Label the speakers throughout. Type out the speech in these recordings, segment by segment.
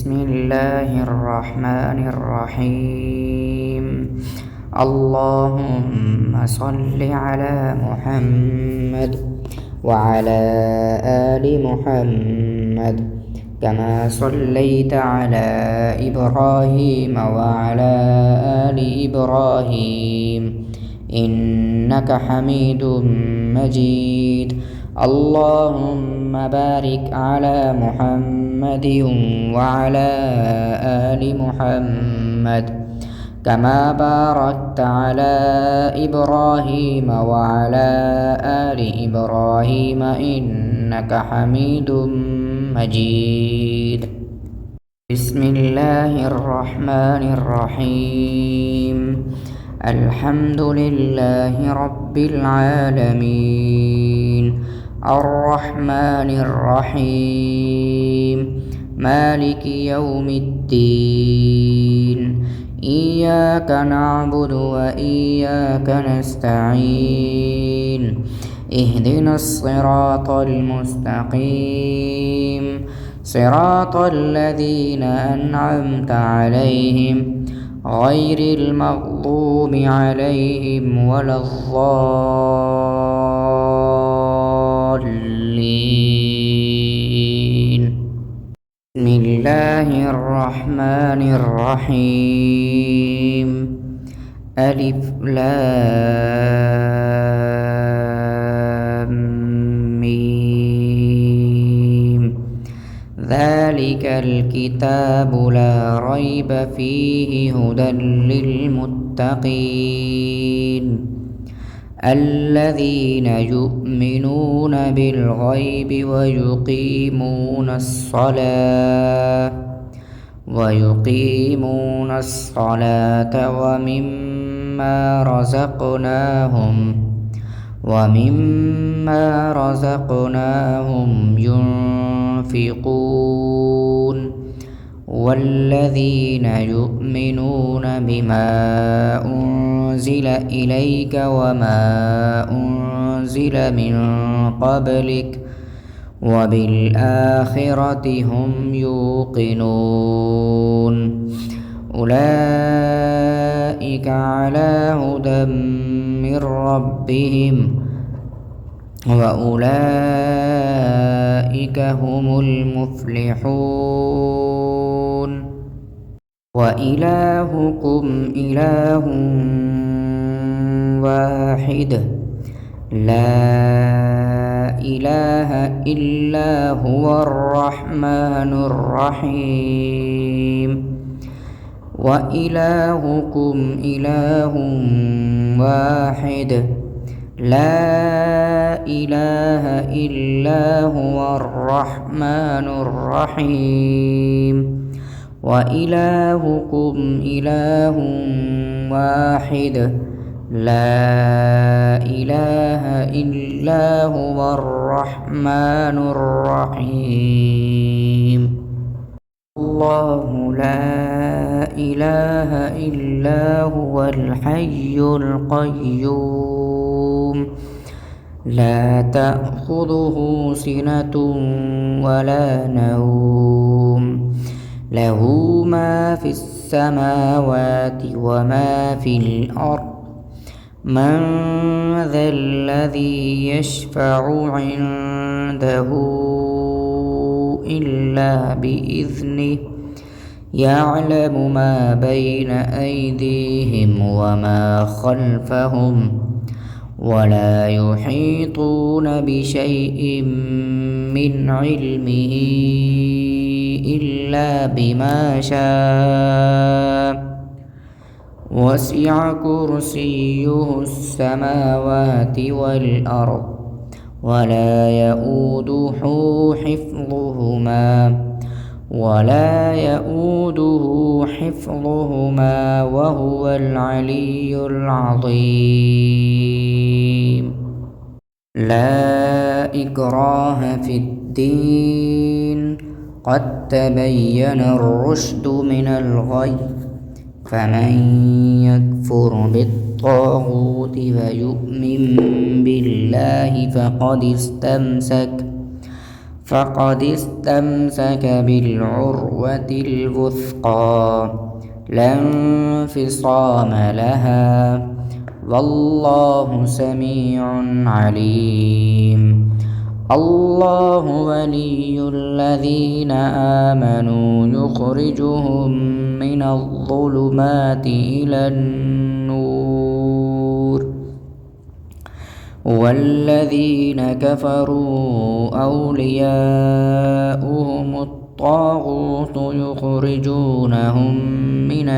Speaker 1: بسم الله الرحمن الرحيم. اللهم صل على محمد وعلى آل محمد كما صليت على إبراهيم وعلى آل إبراهيم إنك حميد مجيد. اللهم بارك على محمد وعلى آل محمد كما باركت على إبراهيم وعلى آل إبراهيم إنك حميد مجيد. بسم الله الرحمن الرحيم. الحمد لله رب العالمين الرحمن الرحيم مالك يوم الدين. إياك نعبد وإياك نستعين. اهدنا الصراط المستقيم صراط الذين أنعمت عليهم غير المغضوب عليهم ولا الضالين. بسم الله الرحمن الرحيم. ألف لام ميم. ذلك الكتاب لا ريب فيه هدى للمتقين الذين يؤمنون بالغيب ويقيمون الصلاة ومما رزقناهم ينفقون. والذين يؤمنون بما أنزل إليك وما أنزل من قبلك وبالآخرة هم يوقنون. أولئك على هدى من ربهم وأولئك هم المفلحون. وإلهكم إله واحد لا إله إلا هو الرحمن الرحيم. وإلهكم إله واحد لا إله إلا هو الرحمن الرحيم. وإلهكم إله واحد لا إله إلا هو الرحمن الرحيم. الله لا إله إلا هو الحي القيوم لا تأخذه سنة ولا نوم له ما في السماوات وما في الأرض. من ذا الذي يشفع عنده إلا بإذنه يعلم ما بين أيديهم وما خلفهم ولا يحيطون بشيء من علمه إلا بما شاء. وسع كرسيه السماوات والأرض ولا يؤوده حفظهما وهو العلي العظيم. لا إكراه في الدين قد تبين الرشد من الغي. فمن يكفر بالطاغوت ويؤمن بالله فقد استمسك بالعروة الوثقى لا انفصام لها والله سميع عليم. الله ولي الذين آمنوا يخرجهم من الظلمات إلى النور والذين كفروا أولياؤهم الطاغوت يخرجونهم من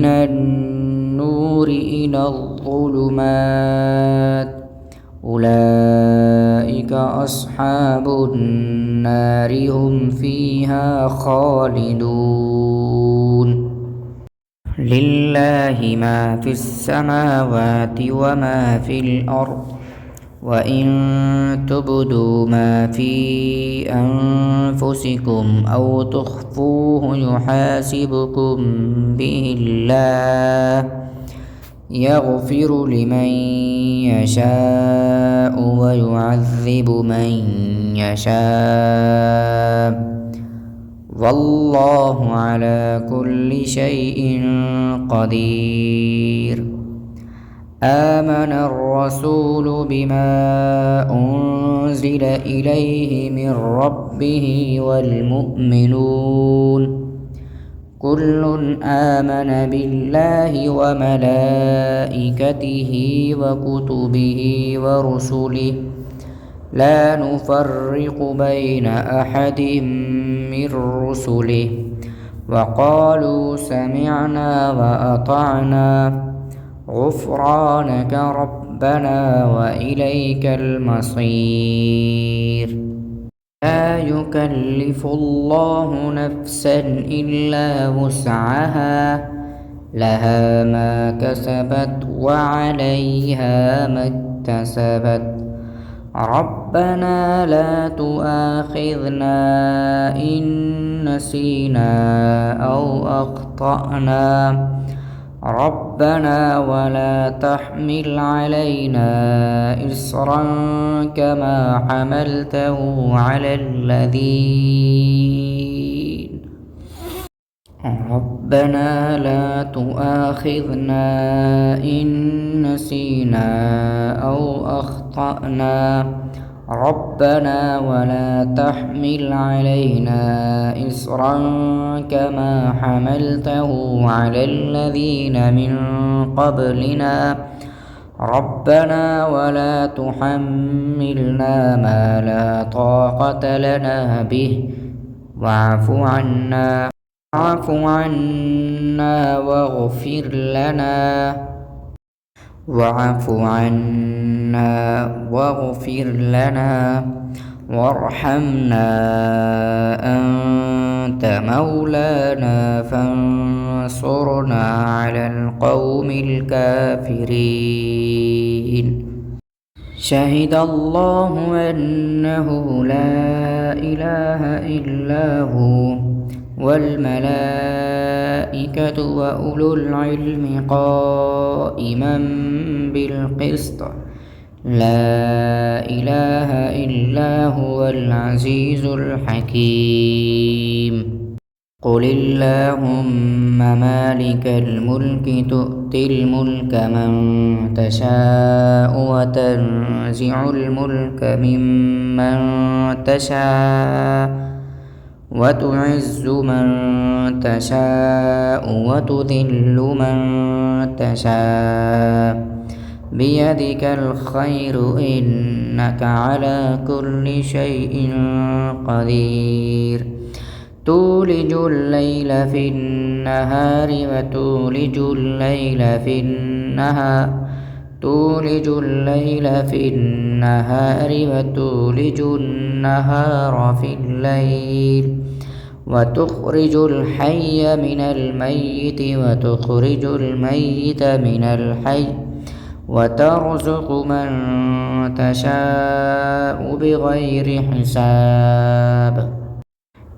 Speaker 1: النور إلى الظلمات أولئك أصحاب النار هم فيها خالدون. لله ما في السماوات وما في الأرض وإن تبدوا ما في أنفسكم أو تخفوه يحاسبكم به الله يغفر لمن يشاء ويعذب من يشاء والله على كل شيء قدير. آمن الرسول بما أنزل إليه من ربه والمؤمنون كل آمن بالله وملائكته وكتبه ورسله لا نفرق بين أحد من رسله وقالوا سمعنا وأطعنا غفرانك ربنا وإليك المصير. لا يكلف الله نفسا إلا وسعها لها ما كسبت وعليها ما اكتسبت ربنا لا تؤاخذنا إن نسينا أو أخطأنا ربنا ولا تحمل علينا إصرا كما حملته على الذين ربنا لا تؤاخذنا إن نسينا أو أخطأنا ربنا ولا تحمل علينا إصرا كما حملته على الذين من قبلنا ربنا ولا تحملنا ما لا طاقة لنا به واعف عنا واعف عنا واغفر لنا وارحمنا أنت مولانا فانصرنا على القوم الكافرين. شهد الله أنه لا إله إلا هو والملائكة وأولو العلم قائما بالقسط لا إله إلا هو العزيز الحكيم. قل اللهم مالك الملك تؤتي الملك من تشاء وتنزع الملك ممن تشاء وتعز من تشاء وتذل من تشاء بيدك الخير إنك على كل شيء قدير. تولج الليل في النهار وتولج الليل في النهار وتولج النهار في الليل وتخرج الحي من الميت وتخرج الميت من الحي وترزق من تشاء بغير حساب.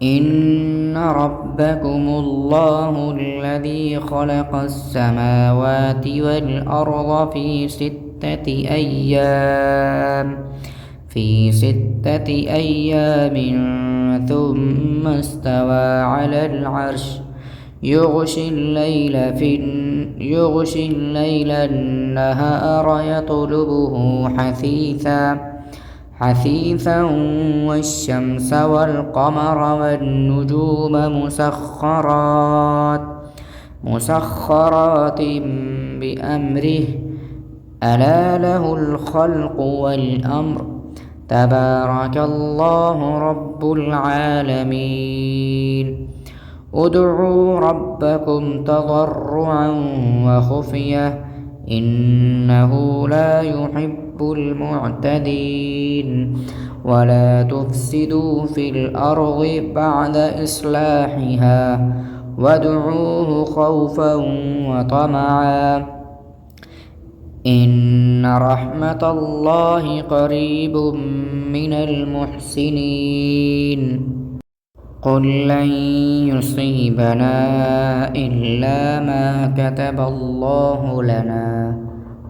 Speaker 1: إن ربكم الله الذي خلق السماوات والأرض في 6 أيام في 6 أيام ثم استوى على العرش يغشي الليل النهار يطلبه حثيثا والشمس والقمر والنجوم مسخرات بأمره ألا له الخلق والأمر تبارك الله رب العالمين ادعوا ربكم تضرعا وخفية إنه لا يحب المعتدين ولا تفسدوا في الأرض بعد إصلاحها وادعوه خوفا وطمعا إن رحمة الله قريب من المحسنين قل لن يصيبنا إلا ما كتب الله لنا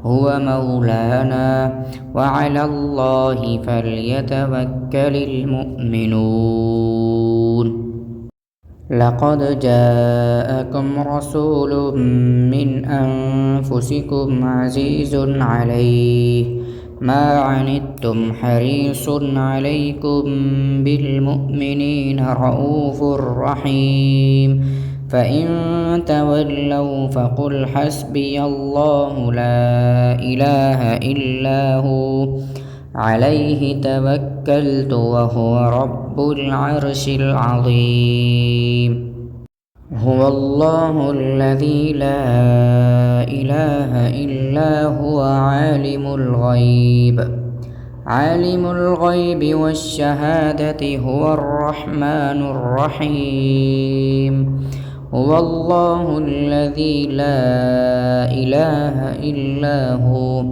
Speaker 1: هو مولانا وعلى الله فليتوكل المؤمنون لقد جاءكم رسول من أنفسكم عزيز عليه ما عنتم حريص عليكم بالمؤمنين رؤوف رحيم فإن تولوا فقل حسبي الله لا إله إلا هو عليه توكلت وهو رب العرش العظيم هو الله الذي لا إله إلا هو عالم الغيب والشهادة هو الرحمن الرحيم هو الله الذي لا إله إلا هو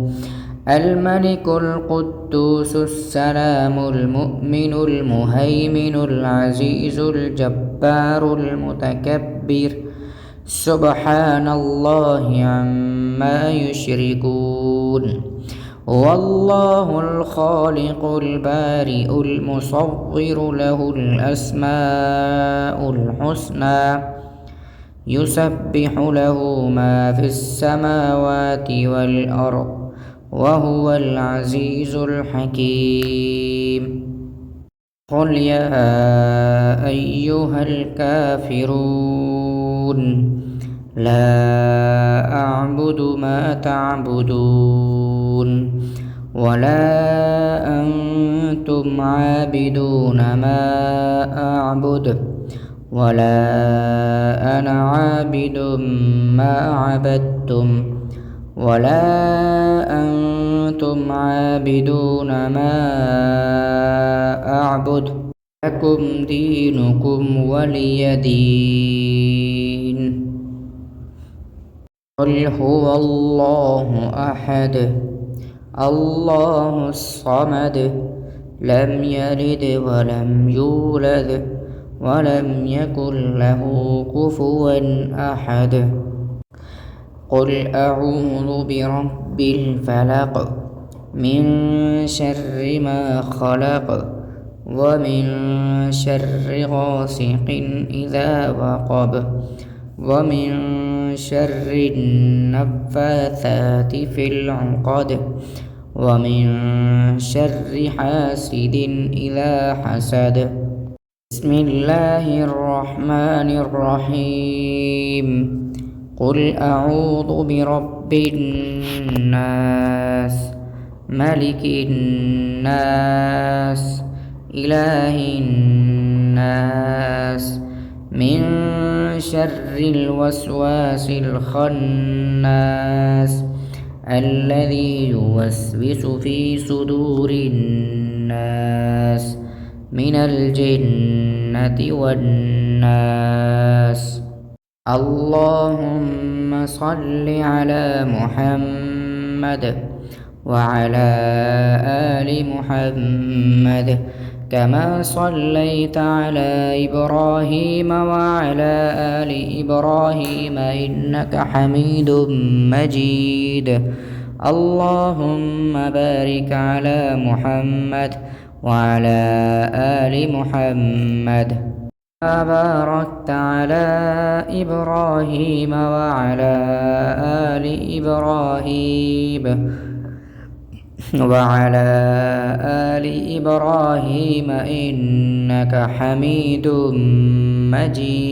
Speaker 1: الملك القدوس السلام المؤمن المهيمن العزيز الجبار المتكبر سبحان الله عما يشركون هو الله الخالق البارئ المصور له الأسماء الحسنى يسبح له ما في السماوات والأرض وهو العزيز الحكيم قل يا أيها الكافرون لا أعبد ما تعبدون ولا أنتم عابدون ما أعبد ولا أنا عابد ما عبدتم ولا أنتم عابدون ما أعبد لكم دينكم ولي دين قل هو الله أحد الله الصمد لم يلد ولم يولد ولم يكن له كفوا أحد قل أعوذ برب الفلق من شر ما خلق ومن شر غاسق إذا وقب ومن شر النفاثات في العقد ومن شر حاسد إذا حسد بسم الله الرحمن الرحيم قل أعوذ برب الناس ملك الناس إله الناس من شر الوسواس الخناس الذي يوسوس في صدور الناس من الجنة والناس اللهم صل على محمد وعلى آل محمد كما صليت على إبراهيم وعلى آل إبراهيم إنك حميد مجيد اللهم بارك على محمد وعلى آل محمد كما باركت على إبراهيم وعلى آل إبراهيم إنك حميد مجيد.